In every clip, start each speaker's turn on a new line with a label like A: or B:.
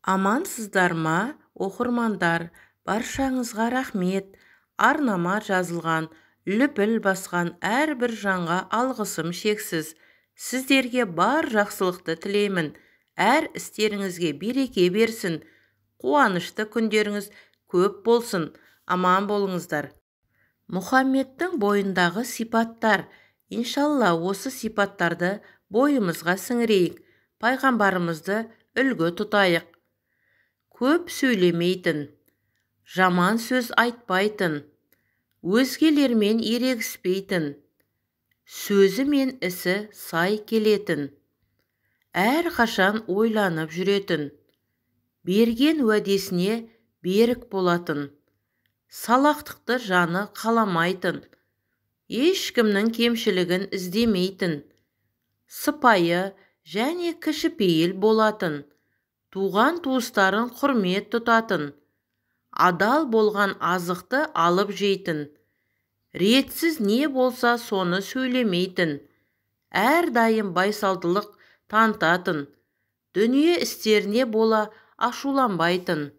A: Амансыздар ма, оқырмандар? Баршаңызға рахмет. Арнама жазылған, лүпіл басқан әрбір жанға алғысым шексіз. Сіздерге бар жақсылықты тілеймін. Әр істеріңізге береке берсін. Қуанышты күндеріңіз көп болсын. Аман болыңыздар. Мұхаммедтің бойындағы сипаттар. Иншалла осы сипаттарды бойымызға сіңірейік. Пайғамбарымызды үлгі тұтайық. Көп сөйлемейтін, жаман сөз айтпайтын, өзгелермен ерегіспейтін, сөзі мен ісі сай келетін, әрқашан ойланып жүретін, берген уәдесіне берік болатын, салақтықты жаны қаламайтын, ешкімнің кемшілігін іздемейтін, сыпайы және кішіпейіл болатын, туған туыстарын құрмет тұтатын, адал болған азықты алып жейтін, ретсіз не болса соны сөйлемейтін, әрдайым байсалдылық танытатын, дүние істеріне бола ашуланбайтын,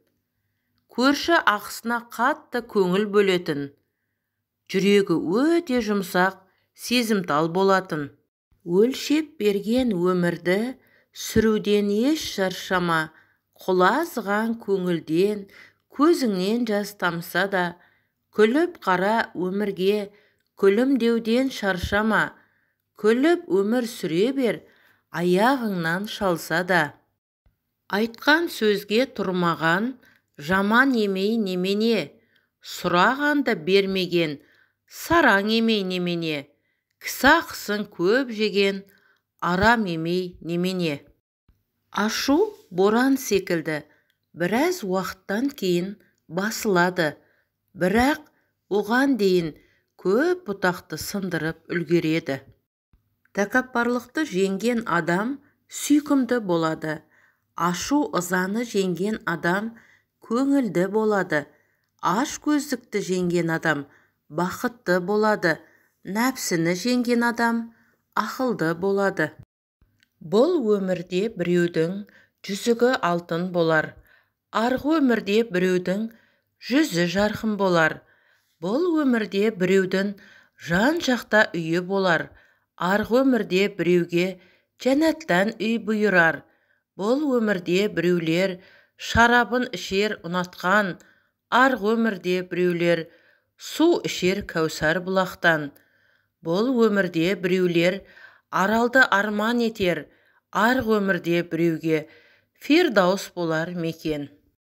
A: көрші ақысына қатты көңіл бөлетін, жүрегі өте жұмсақ, сезімтал болатын, өлшеп берген өмірді сүруден еш шаршама, құлазыған көңілден көзіңнен жас тамса да, күліп қара өмірге күлімдеуден шаршама, күліп өмір сүре бер, аяғыңнан шалса да. Айтқан сөзге тұрмаған, жаман емей немене, сұрағанды бермеген, сараң емей немене, кісі ақысын көп жеген, арам емей немене. Ашу боран секілді, біраз уақыттан кейін басылады, бірақ оған дейін көп бұтақты сындырып үлгереді. Тәкаппарлықты жеңген адам сүйкімді болады, ашу ызаны жеңген адам көңілді болады, аш көздікті жеңген адам бақытты болады, нәпсіні жеңген адам ақылды болады. Бұл өмірде біреудің жүзігі алтын болар, арғы өмірде біреудің жүзі жарқын болар. Бұл өмірде біреудің жан жақта үйі болар, арғы өмірде біреуге жәннаттан үй бұйырар. Бұл өмірде біреулер шарабын ішер ұнатқан, арғы өмірде біреулер су ішер кәусар бұлақтан. Бұл өмірде біреулер аралды арман етер, арғы өмірде біреуге фирдаус болар мекен.